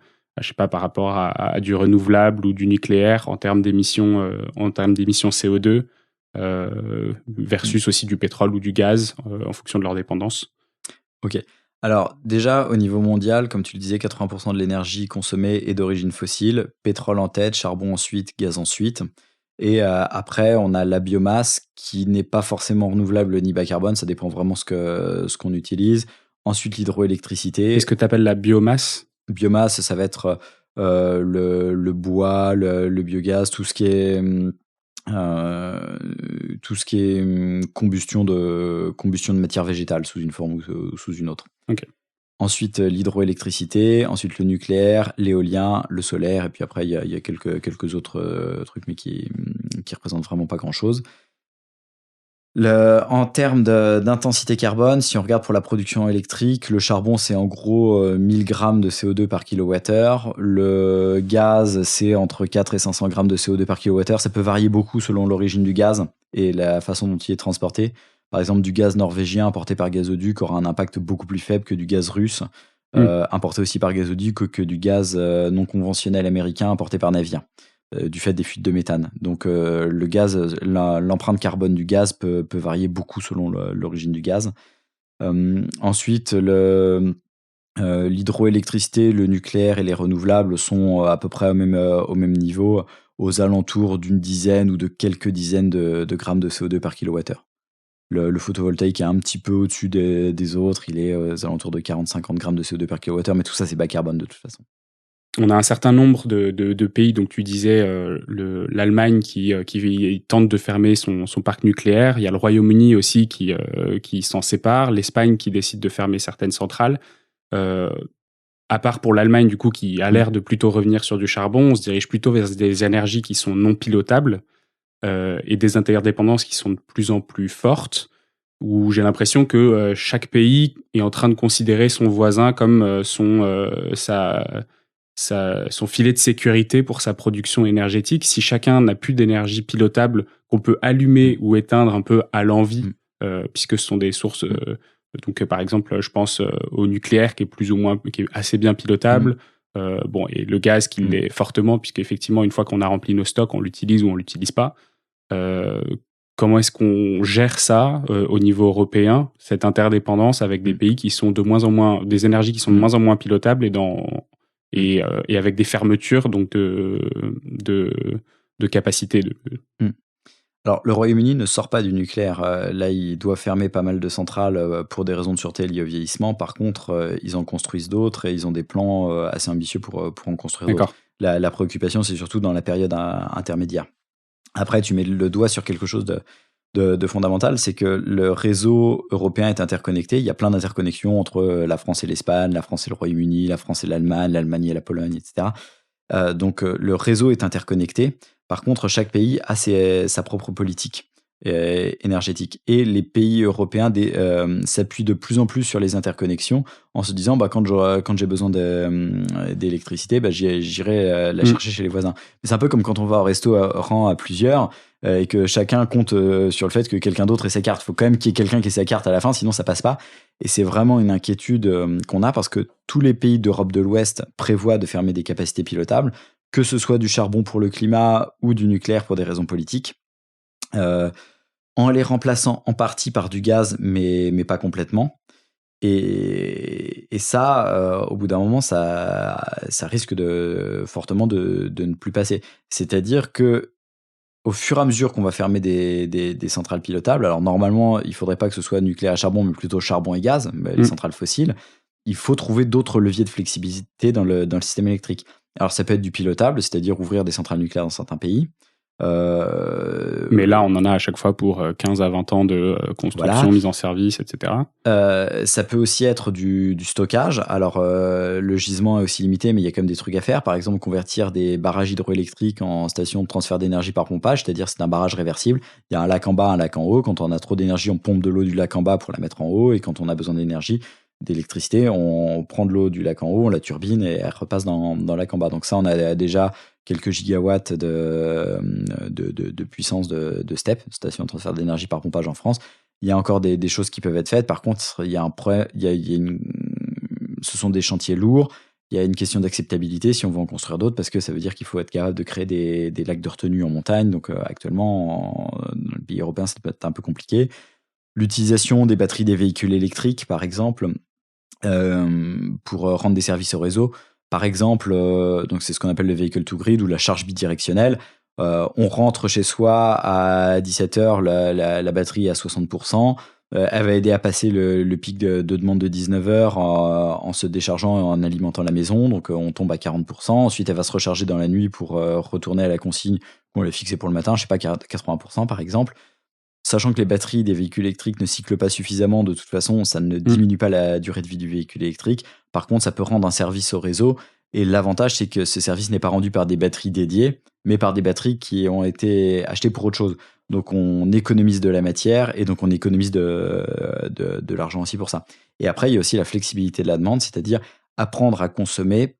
Speaker 1: par rapport à du renouvelable ou du nucléaire en termes d'émissions CO2 versus aussi du pétrole ou du gaz en fonction de leur dépendance.
Speaker 2: Ok. Alors déjà, au niveau mondial, comme tu le disais, 80% de l'énergie consommée est d'origine fossile, pétrole en tête, charbon ensuite, gaz ensuite. Et après, on a la biomasse qui n'est pas forcément renouvelable ni bas carbone, ça dépend vraiment ce qu'on utilise. Ensuite, l'hydroélectricité.
Speaker 1: Qu'est-ce que tu appelles la biomasse ?
Speaker 2: Biomasse, ça va être le bois, le biogaz, tout ce qui est combustion de matière végétale sous une forme ou sous une autre.
Speaker 1: Okay.
Speaker 2: Ensuite, l'hydroélectricité, ensuite le nucléaire, l'éolien, le solaire, et puis après, il y a quelques autres trucs, mais qui représentent vraiment pas grand-chose. En termes d'intensité carbone, si on regarde pour la production électrique, le charbon, c'est en gros 1000 grammes de CO2 par kilowattheure. Le gaz, c'est entre 4 et 500 grammes de CO2 par kilowattheure. Ça peut varier beaucoup selon l'origine du gaz et la façon dont il est transporté. Par exemple, du gaz norvégien importé par gazoduc aura un impact beaucoup plus faible que du gaz russe, importé aussi par gazoduc, que du gaz non conventionnel américain importé par navire, du fait des fuites de méthane. Donc le gaz, l'empreinte carbone du gaz peut varier beaucoup selon l'origine du gaz. Ensuite, l'hydroélectricité, le nucléaire et les renouvelables sont à peu près au même niveau, aux alentours d'une dizaine ou de quelques dizaines de grammes de CO2 par kilowattheure. Le photovoltaïque est un petit peu au-dessus des autres. Il est aux alentours de 40-50 grammes de CO2 par kilowattheure, mais tout ça, c'est bas carbone de toute façon.
Speaker 1: On a un certain nombre de pays, donc tu disais l'Allemagne qui tente de fermer son parc nucléaire. Il y a le Royaume-Uni aussi qui s'en sépare, l'Espagne qui décide de fermer certaines centrales. À part pour l'Allemagne, du coup, qui a l'air de plutôt revenir sur du charbon, on se dirige plutôt vers des énergies qui sont non pilotables et des interdépendances qui sont de plus en plus fortes, où j'ai l'impression que chaque pays est en train de considérer son voisin comme son filet de sécurité pour sa production énergétique. Si chacun n'a plus d'énergie pilotable qu'on peut allumer ou éteindre un peu à l'envie, puisque ce sont des sources... donc, par exemple, je pense au nucléaire qui est assez bien pilotable. Et le gaz qui l'est fortement, puisqu'effectivement, une fois qu'on a rempli nos stocks, on l'utilise ou on l'utilise pas. Comment est-ce qu'on gère ça au niveau européen, cette interdépendance avec des pays qui sont des énergies qui sont de moins en moins pilotables et avec des fermetures donc de capacité
Speaker 2: Alors, le Royaume-Uni ne sort pas du nucléaire. Là, il doit fermer pas mal de centrales pour des raisons de sûreté liées au vieillissement. Par contre, ils en construisent d'autres et ils ont des plans assez ambitieux pour en construire d'autres. La préoccupation, c'est surtout dans la période intermédiaire. Après, tu mets le doigt sur quelque chose de fondamental, c'est que le réseau européen est interconnecté. Il y a plein d'interconnexions entre la France et l'Espagne, la France et le Royaume-Uni, la France et l'Allemagne et la Pologne, etc. Donc, le réseau est interconnecté. Par contre, chaque pays a sa propre politique énergétique. Et les pays européens s'appuient de plus en plus sur les interconnexions en se disant quand j'ai besoin d'électricité, j'irai la chercher chez les voisins. Mais c'est un peu comme quand on va au restaurant à plusieurs et que chacun compte sur le fait que quelqu'un d'autre ait sa carte. Il faut quand même qu'il y ait quelqu'un qui ait sa carte à la fin, sinon ça passe pas. Et c'est vraiment une inquiétude qu'on a parce que tous les pays d'Europe de l'Ouest prévoient de fermer des capacités pilotables, que ce soit du charbon pour le climat ou du nucléaire pour des raisons politiques, en les remplaçant en partie par du gaz, mais pas complètement. Et ça, au bout d'un moment, ça risque fortement de ne plus passer. C'est-à-dire que au fur et à mesure qu'on va fermer des centrales pilotables, alors normalement, il ne faudrait pas que ce soit nucléaire et charbon, mais plutôt charbon et gaz, les centrales fossiles, il faut trouver d'autres leviers de flexibilité dans le système électrique. Alors, ça peut être du pilotable, c'est-à-dire ouvrir des centrales nucléaires dans certains pays.
Speaker 1: Mais là, on en a à chaque fois pour 15 à 20 ans de construction, mise en service, etc.
Speaker 2: Ça peut aussi être du stockage. Alors, le gisement est aussi limité, mais il y a quand même des trucs à faire. Par exemple, convertir des barrages hydroélectriques en stations de transfert d'énergie par pompage, c'est-à-dire c'est un barrage réversible. Il y a un lac en bas, un lac en haut. Quand on a trop d'énergie, on pompe de l'eau du lac en bas pour la mettre en haut. Et quand on a besoin d'électricité, on prend de l'eau du lac en haut, on la turbine et elle repasse dans le lac en bas. Donc ça, on a déjà quelques gigawatts de puissance de STEP, station de transfert d'énergie par pompage en France. Il y a encore des choses qui peuvent être faites. Par contre, il y a ce sont des chantiers lourds. Il y a une question d'acceptabilité si on veut en construire d'autres, parce que ça veut dire qu'il faut être capable de créer des lacs de retenue en montagne. Donc actuellement, dans le pays européen, ça peut être un peu compliqué. L'utilisation des batteries des véhicules électriques, par exemple, pour rendre des services au réseau. Par exemple, donc c'est ce qu'on appelle le vehicle to grid ou la charge bidirectionnelle. On rentre chez soi à 17h, la batterie est à 60%. Elle va aider à passer le pic de demande de 19h en se déchargeant et en alimentant la maison. Donc on tombe à 40%. Ensuite, elle va se recharger dans la nuit pour retourner à la consigne qu'on l'a fixée pour le matin, je sais pas, 80% par exemple. Sachant que les batteries des véhicules électriques ne cyclent pas suffisamment, de toute façon, ça ne diminue pas la durée de vie du véhicule électrique. Par contre, ça peut rendre un service au réseau. Et l'avantage, c'est que ce service n'est pas rendu par des batteries dédiées, mais par des batteries qui ont été achetées pour autre chose. Donc, on économise de la matière et donc on économise de l'argent aussi pour ça. Et après, il y a aussi la flexibilité de la demande, c'est-à-dire apprendre à consommer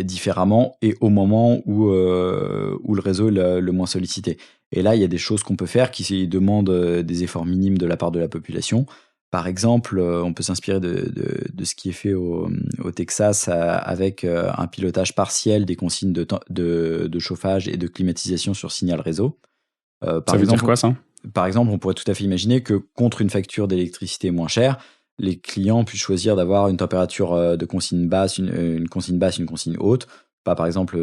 Speaker 2: différemment et au moment où le réseau est le moins sollicité. Et là, il y a des choses qu'on peut faire qui demandent des efforts minimes de la part de la population. Par exemple, on peut s'inspirer de ce qui est fait au Texas avec un pilotage partiel des consignes de chauffage et de climatisation sur signal réseau.
Speaker 1: Ça veut dire quoi, ça ?
Speaker 2: Par exemple, on pourrait tout à fait imaginer que contre une facture d'électricité moins chère, les clients puissent choisir d'avoir une température de consigne basse, une consigne basse, une consigne haute. Pas par exemple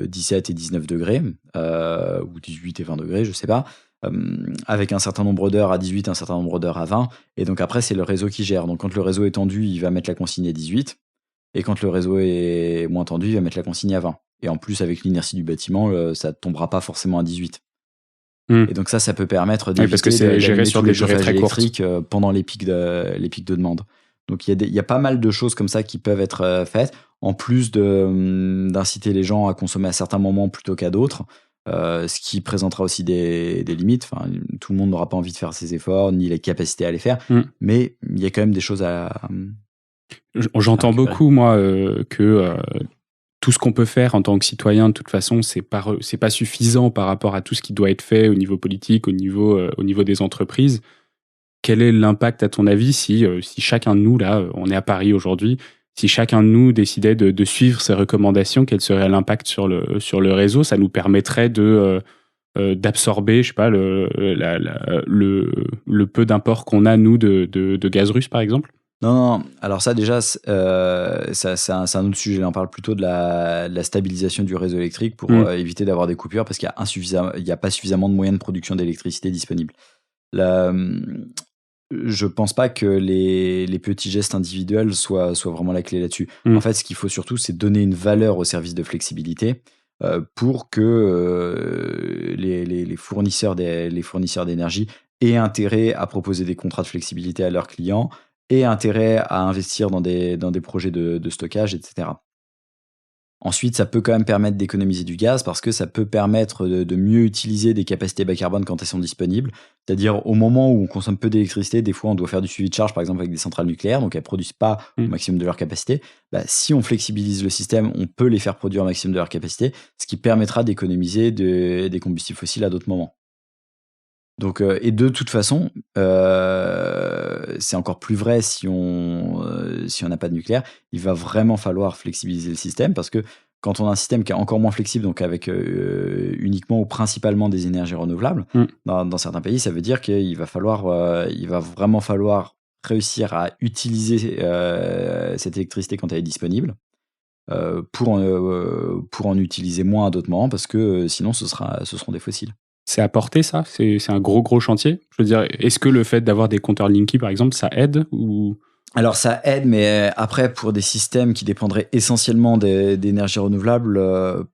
Speaker 2: 17 et 19 degrés, ou 18 et 20 degrés, je sais pas. avec un certain nombre d'heures à 18, un certain nombre d'heures à 20. Et donc après, c'est le réseau qui gère. Donc quand le réseau est tendu, il va mettre la consigne à 18. Et quand le réseau est moins tendu, il va mettre la consigne à 20. Et en plus, avec l'inertie du bâtiment, ça ne tombera pas forcément à 18. Et donc ça peut permettre
Speaker 1: Oui, parce que
Speaker 2: d'éviter
Speaker 1: c'est géré
Speaker 2: d'allumer
Speaker 1: sur
Speaker 2: tous
Speaker 1: des
Speaker 2: les
Speaker 1: durées
Speaker 2: chauffages
Speaker 1: très courtes.
Speaker 2: électriques pendant les pics de demande. Donc il y a pas mal de choses comme ça qui peuvent être faites, en plus d'inciter les gens à consommer à certains moments plutôt qu'à d'autres, ce qui présentera aussi des limites. Enfin, tout le monde n'aura pas envie de faire ces efforts, ni les capacités à les faire, mais il y a quand même des choses à
Speaker 1: J'entends
Speaker 2: récupérer.
Speaker 1: beaucoup, moi, que tout ce qu'on peut faire en tant que citoyen, de toute façon, c'est pas suffisant par rapport à tout ce qui doit être fait au niveau politique, au niveau des entreprises. Quel est l'impact, à ton avis, si chacun de nous, là, on est à Paris aujourd'hui, si chacun de nous décidait de suivre ces recommandations, quel serait l'impact sur le réseau? Ça nous permettrait d'absorber, je sais pas, le peu d'import qu'on a, nous, de gaz russe, par exemple?
Speaker 2: Non. Alors ça déjà, c'est un autre sujet. Là, on parle plutôt de la stabilisation du réseau électrique pour éviter d'avoir des coupures parce qu'il y a pas suffisamment de moyens de production d'électricité disponibles. Je pense pas que les petits gestes individuels soient vraiment la clé là-dessus. En fait, ce qu'il faut surtout, c'est donner une valeur au service de flexibilité pour que les fournisseurs d'énergie aient intérêt à proposer des contrats de flexibilité à leurs clients, aient intérêt à investir dans des projets de stockage, etc. Ensuite, ça peut quand même permettre d'économiser du gaz parce que ça peut permettre de mieux utiliser des capacités bas carbone quand elles sont disponibles. C'est-à-dire, au moment où on consomme peu d'électricité, des fois, on doit faire du suivi de charge, par exemple, avec des centrales nucléaires, donc elles ne produisent pas au maximum de leur capacité. Si on flexibilise le système, on peut les faire produire au maximum de leur capacité, ce qui permettra d'économiser des combustibles fossiles à d'autres moments. Donc, et de toute façon, c'est encore plus vrai si on n'a pas de nucléaire. Il va vraiment falloir flexibiliser le système parce que quand on a un système qui est encore moins flexible, donc avec uniquement ou principalement des énergies renouvelables, dans certains pays, ça veut dire qu'il va vraiment falloir réussir à utiliser cette électricité quand elle est disponible pour en utiliser moins à d'autres moments parce que sinon ce seront des fossiles.
Speaker 1: C'est à porter, ça? C'est un gros chantier? Je veux dire, est-ce que le fait d'avoir des compteurs Linky, par exemple, ça aide ou...
Speaker 2: Alors ça aide, mais après, pour des systèmes qui dépendraient essentiellement d'énergie renouvelable,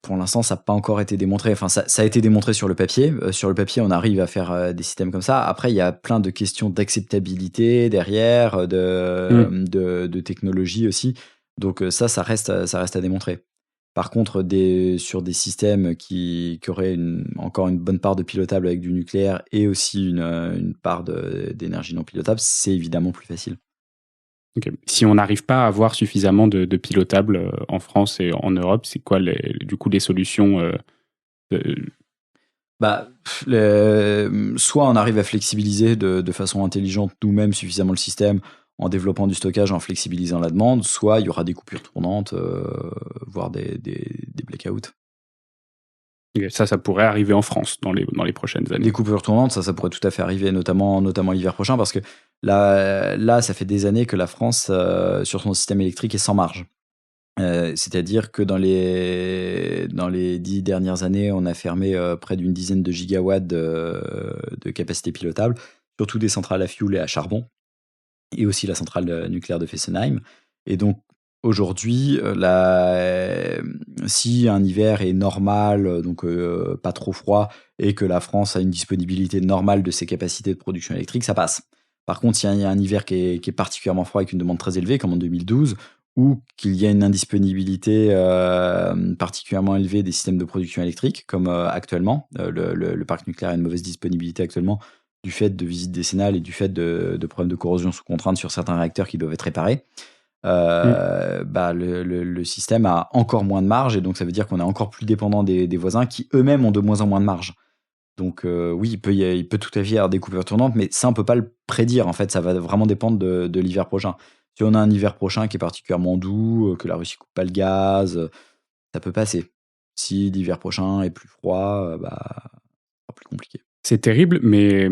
Speaker 2: pour l'instant, ça n'a pas encore été démontré. Enfin, ça a été démontré sur le papier. Sur le papier, on arrive à faire des systèmes comme ça. Après, il y a plein de questions d'acceptabilité derrière, de technologie aussi. Donc ça reste à démontrer. Par contre, sur des systèmes qui auraient encore une bonne part de pilotable avec du nucléaire et aussi une part d'énergie non pilotable, c'est évidemment plus facile.
Speaker 1: Okay. Si on n'arrive pas à avoir suffisamment de pilotable en France et en Europe, c'est quoi du coup les solutions
Speaker 2: Soit on arrive à flexibiliser de façon intelligente nous-mêmes suffisamment le système en développant du stockage, en flexibilisant la demande, soit il y aura des coupures tournantes, voire des blackouts.
Speaker 1: Okay. Ça pourrait arriver en France dans les prochaines années.
Speaker 2: Des coupures tournantes, ça pourrait tout à fait arriver, notamment l'hiver prochain, parce que là, ça fait des années que la France, sur son système électrique, est sans marge. C'est-à-dire que dans les 10 dernières années, on a fermé près d'une dizaine de gigawatts de capacité pilotable, surtout des centrales à fioul et à charbon, et aussi la centrale nucléaire de Fessenheim. Et donc, aujourd'hui, si un hiver est normal, donc pas trop froid, et que la France a une disponibilité normale de ses capacités de production électrique, ça passe. Par contre, s'il y a un hiver qui est particulièrement froid avec une demande très élevée, comme en 2012, ou qu'il y a une indisponibilité particulièrement élevée des systèmes de production électrique, comme actuellement, le parc nucléaire a une mauvaise disponibilité actuellement, du fait de visites décennales et du fait de problèmes de corrosion sous contrainte sur certains réacteurs qui doivent être réparés, le système a encore moins de marge, et donc ça veut dire qu'on est encore plus dépendant des voisins qui eux-mêmes ont de moins en moins de marge. Donc oui, il peut tout à fait y avoir des coupures tournantes, mais ça, on ne peut pas le prédire. En fait, ça va vraiment dépendre de l'hiver prochain. Si on a un hiver prochain qui est particulièrement doux, que la Russie coupe pas le gaz, ça peut passer. Si l'hiver prochain est plus froid, ça sera plus compliqué.
Speaker 1: C'est terrible, mais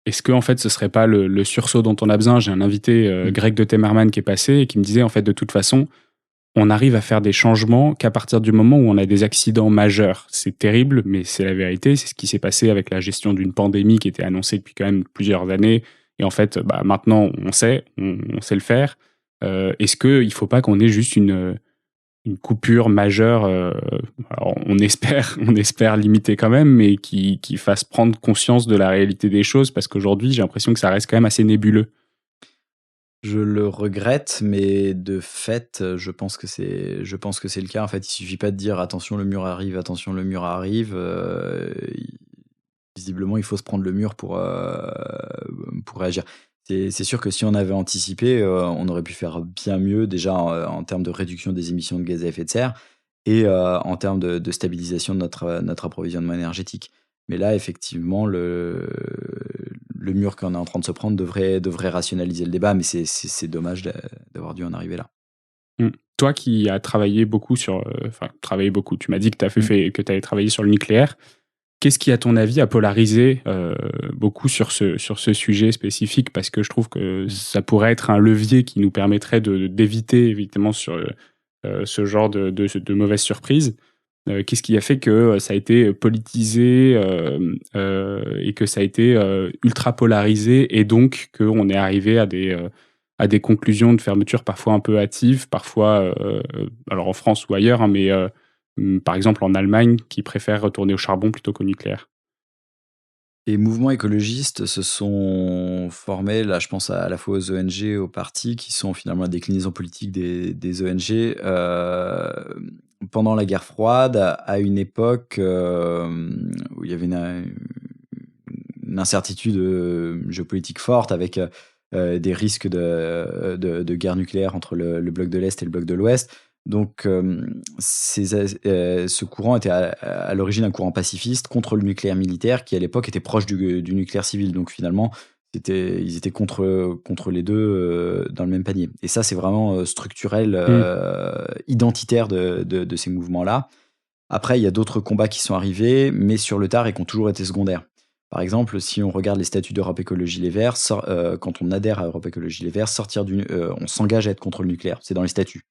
Speaker 1: est-ce que en fait ce serait pas le sursaut dont on a besoin? J'ai un invité, Greg de Temerman, qui est passé et qui me disait en fait de toute façon, on arrive à faire des changements qu'à partir du moment où on a des accidents majeurs. C'est terrible, mais c'est la vérité. C'est ce qui s'est passé avec la gestion d'une pandémie qui était annoncée depuis quand même plusieurs années. Et en fait, maintenant, on sait le faire. Est-ce qu'il ne faut pas qu'on ait juste une coupure majeure, alors on espère limiter quand même, mais qui fasse prendre conscience de la réalité des choses, parce qu'aujourd'hui, j'ai l'impression que ça reste quand même assez nébuleux.
Speaker 2: Je le regrette, mais de fait, je pense que c'est le cas. En fait, il suffit pas de dire: «Attention, le mur arrive, attention, le mur arrive», i visiblement, il faut se prendre le mur pour réagir. C'est sûr que si on avait anticipé, on aurait pu faire bien mieux déjà en termes de réduction des émissions de gaz à effet de serre et en termes de stabilisation de notre approvisionnement énergétique. Mais là, effectivement, le mur qu'on est en train de se prendre devrait rationaliser le débat, mais c'est dommage d'avoir dû en arriver là.
Speaker 1: Mm. Toi qui as travaillé beaucoup travaillé beaucoup, tu m'as dit que
Speaker 2: Mmh.
Speaker 1: que tu avais travaillé sur le nucléaire. Qu'est-ce qui, à ton avis, a polarisé beaucoup sur ce sujet spécifique? Parce que je trouve que
Speaker 2: Mmh.
Speaker 1: ça pourrait être un levier qui nous permettrait d'éviter évidemment ce genre de mauvaises surprises. Qu'est-ce qui a fait que ça a été politisé et que ça a été ultra polarisé, et donc qu'on est arrivé à des conclusions de fermeture parfois un peu hâtives, parfois, alors en France ou ailleurs, hein, mais par exemple en Allemagne, qui préfèrent retourner au charbon plutôt qu'au nucléaire.
Speaker 2: Les mouvements écologistes se sont formés, là je pense à la fois aux ONG, aux partis qui sont finalement la déclinaison politique des ONG, pendant la guerre froide, à une époque, où il y avait une incertitude, géopolitique forte avec, des risques de guerre nucléaire entre le bloc de l'Est et le bloc de l'Ouest. Donc, ce courant était à l'origine un courant pacifiste contre le nucléaire militaire qui, à l'époque, était proche du nucléaire civil. Donc finalement, ils étaient contre les 2 dans le même panier. Et ça, c'est vraiment, structurel,
Speaker 1: Mmh.
Speaker 2: identitaire de ces mouvements-là. Après, il y a d'autres combats qui sont arrivés, mais sur le tard et qui ont toujours été secondaires. Par exemple, si on regarde les statuts d'Europe Écologie Les Verts, quand on adhère à Europe Écologie Les Verts, on s'engage à être contre le nucléaire, c'est dans les statuts.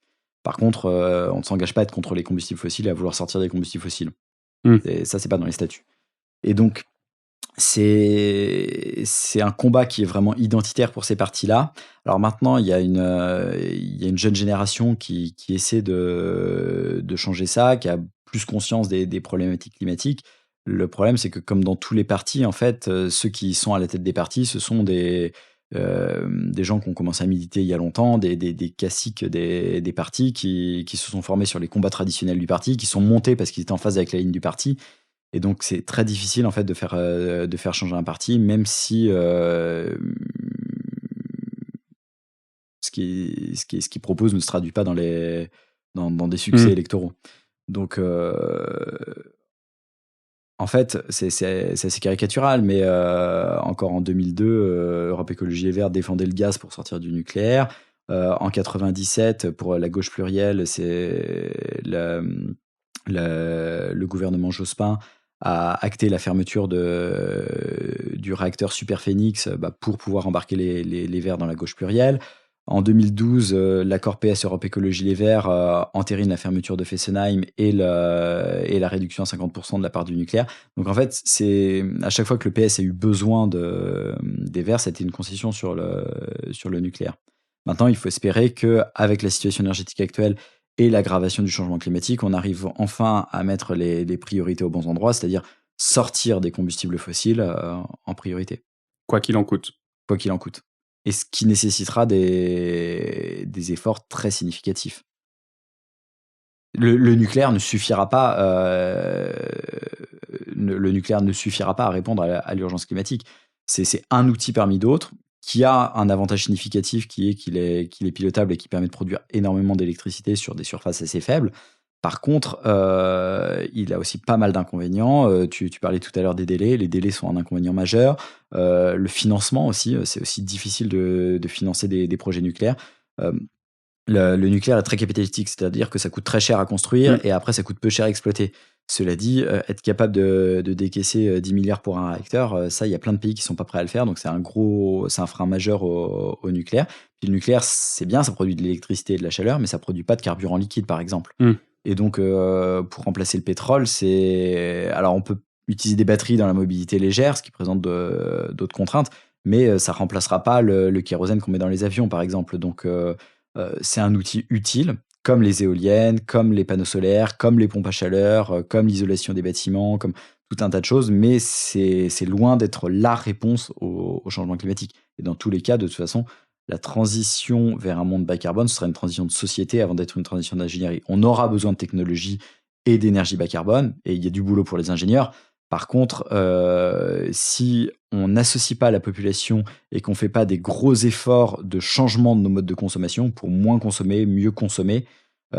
Speaker 2: Par contre, on ne s'engage pas à être contre les combustibles fossiles et à vouloir sortir des combustibles fossiles.
Speaker 1: Mmh.
Speaker 2: Ça, c'est pas dans les statuts. Et donc, c'est un combat qui est vraiment identitaire pour ces partis-là. Alors maintenant, il y a une jeune génération qui essaie de changer ça, qui a plus conscience des problématiques climatiques. Le problème, c'est que comme dans tous les partis, en fait, ceux qui sont à la tête des partis, ce sont des gens qui ont commencé à militer il y a longtemps, des caciques des partis qui se sont formés sur les combats traditionnels du parti, qui sont montés parce qu'ils étaient en phase avec la ligne du parti et donc c'est très difficile en fait de faire changer un parti, même si, ce qu'il propose ne se traduit pas dans des succès
Speaker 1: Mmh.
Speaker 2: électoraux. Donc, en fait, c'est assez caricatural, mais encore en 2002, Europe Écologie Les Verts défendait le gaz pour sortir du nucléaire. En 97, pour la gauche plurielle, c'est le gouvernement Jospin a acté la fermeture du réacteur Superphénix, pour pouvoir embarquer les Verts dans la gauche plurielle. En 2012, l'accord PS Europe Écologie Les Verts entérine la fermeture de Fessenheim et la réduction à 50% de la part du nucléaire. Donc en fait, c'est à chaque fois que le PS a eu besoin des Verts, c'était une concession sur le nucléaire. Maintenant, il faut espérer qu'avec la situation énergétique actuelle et l'aggravation du changement climatique, on arrive enfin à mettre les priorités aux bons endroits, c'est-à-dire sortir des combustibles fossiles en priorité,
Speaker 1: Quoi qu'il en coûte.
Speaker 2: quoi qu'il en coûte. Et ce qui nécessitera des efforts très significatifs. Le nucléaire ne suffira pas, le nucléaire ne suffira pas à répondre à l'urgence climatique. C'est un outil parmi d'autres qui a un avantage significatif qui est qu'il est pilotable et qui permet de produire énormément d'électricité sur des surfaces assez faibles. Par contre, il a aussi pas mal d'inconvénients. Tu parlais tout à l'heure des délais. Les délais sont un inconvénient majeur. Le financement aussi, c'est aussi difficile de financer des projets nucléaires. Hem le nucléaire est très capitalistique, c'est-à-dire que ça coûte très cher à construire
Speaker 1: Mmh.
Speaker 2: et après ça coûte peu cher à exploiter. Cela dit, être capable de décaisser, 10 000 pour un réacteur, ça, il y a plein de pays qui sont pas prêts à le faire, donc c'est un frein majeur au nucléaire. Puis le nucléaire, c'est bien, ça produit de l'électricité et de la chaleur, mais ça produit pas de carburant liquide, par exemple. Et donc, pour remplacer le pétrole, alors on peut utiliser des batteries dans la mobilité légère, ce qui présente d'autres contraintes, mais ça remplacera pas le kérosène qu'on met dans les avions, par exemple. Donc, c'est un outil utile, comme les éoliennes, comme les panneaux solaires, comme les pompes à chaleur, comme l'isolation des bâtiments, comme tout un tas de choses, mais c'est loin d'être la réponse au changement climatique. Et dans tous les cas, de toute façon, la transition vers un monde bas carbone, ce sera une transition de société avant d'être une transition d'ingénierie. On aura besoin de technologie et d'énergie bas carbone, et il y a du boulot pour les ingénieurs. Par contre, si on n'associe pas la population et qu'on ne fait pas des gros efforts de changement de nos modes de consommation pour moins consommer, mieux consommer,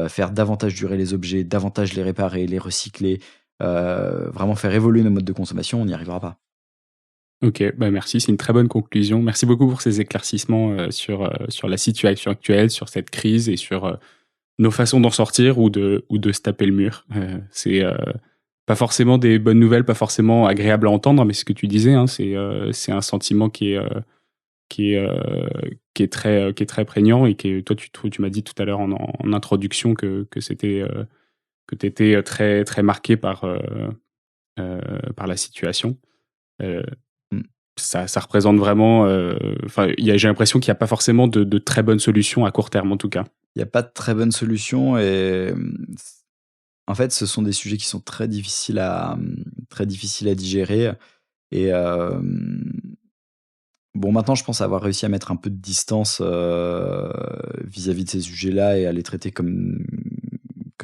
Speaker 2: faire davantage durer les objets, davantage les réparer, les recycler, vraiment faire évoluer nos modes de consommation, on n'y arrivera pas.
Speaker 1: Ok, merci, c'est une très bonne conclusion. Merci beaucoup pour ces éclaircissements sur la situation actuelle, sur cette crise et sur nos façons d'en sortir ou de se taper le mur. C'est pas forcément des bonnes nouvelles, pas forcément agréables à entendre, mais ce que tu disais, hein, c'est un sentiment qui est très prégnant et que toi tu m'as dit tout à l'heure en introduction que c'était que tu étais très très marqué par la situation. Ça représente vraiment. J'ai l'impression qu'il n'y a pas forcément de très bonnes solutions à court terme, en tout cas.
Speaker 2: Il n'y a pas de très bonnes solutions et en fait, ce sont des sujets qui sont très difficiles à digérer. Et maintenant, je pense avoir réussi à mettre un peu de distance vis-à-vis de ces sujets-là et à les traiter comme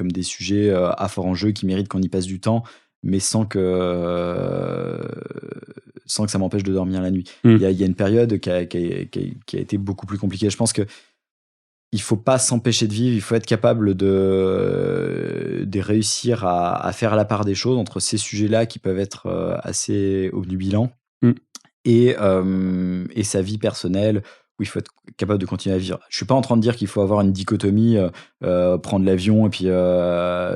Speaker 2: des sujets à fort enjeu qui méritent qu'on y passe du temps, mais sans que ça m'empêche de dormir la nuit. Il y a une période qui a été beaucoup plus compliquée. Je pense que il faut pas s'empêcher de vivre, il faut être capable de réussir à faire la part des choses entre ces sujets-là qui peuvent être assez obnubilants et sa vie personnelle où il faut être capable de continuer à vivre. Je suis pas en train de dire qu'il faut avoir une dichotomie, prendre l'avion et puis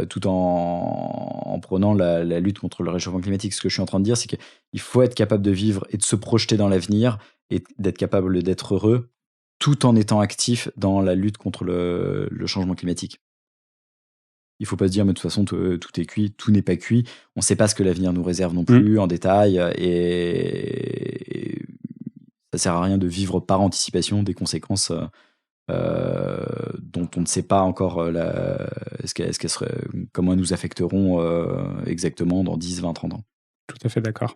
Speaker 2: tout en prenant la lutte contre le réchauffement climatique. Ce que je suis en train de dire, c'est qu'il faut être capable de vivre et de se projeter dans l'avenir et d'être capable d'être heureux tout en étant actif dans la lutte contre le changement climatique. Il ne faut pas se dire, mais de toute façon, tout est cuit, tout n'est pas cuit. On ne sait pas ce que l'avenir nous réserve non plus en détail. Et ça ne sert à rien de vivre par anticipation des conséquences dont on ne sait pas encore comment elles nous affecteront exactement dans 10, 20, 30 ans.
Speaker 1: Tout à fait d'accord.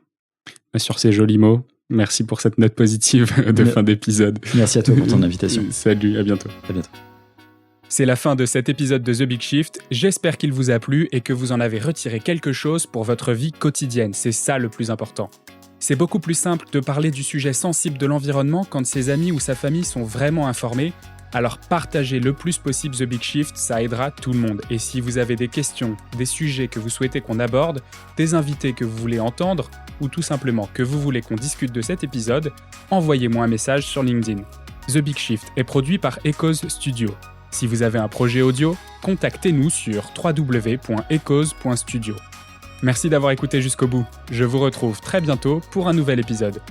Speaker 1: Sur ces jolis mots, merci pour cette note positive de fin d'épisode.
Speaker 2: Merci à toi pour ton invitation.
Speaker 1: Salut, à bientôt.
Speaker 2: À bientôt.
Speaker 3: C'est la fin de cet épisode de The Big Shift. J'espère qu'il vous a plu et que vous en avez retiré quelque chose pour votre vie quotidienne. C'est ça le plus important. C'est beaucoup plus simple de parler du sujet sensible de l'environnement quand ses amis ou sa famille sont vraiment informés. Alors partagez le plus possible The Big Shift, ça aidera tout le monde. Et si vous avez des questions, des sujets que vous souhaitez qu'on aborde, des invités que vous voulez entendre, ou tout simplement que vous voulez qu'on discute de cet épisode, envoyez-moi un message sur LinkedIn. The Big Shift est produit par Echoes Studio. Si vous avez un projet audio, contactez-nous sur www.echoes.studio. Merci d'avoir écouté jusqu'au bout. Je vous retrouve très bientôt pour un nouvel épisode.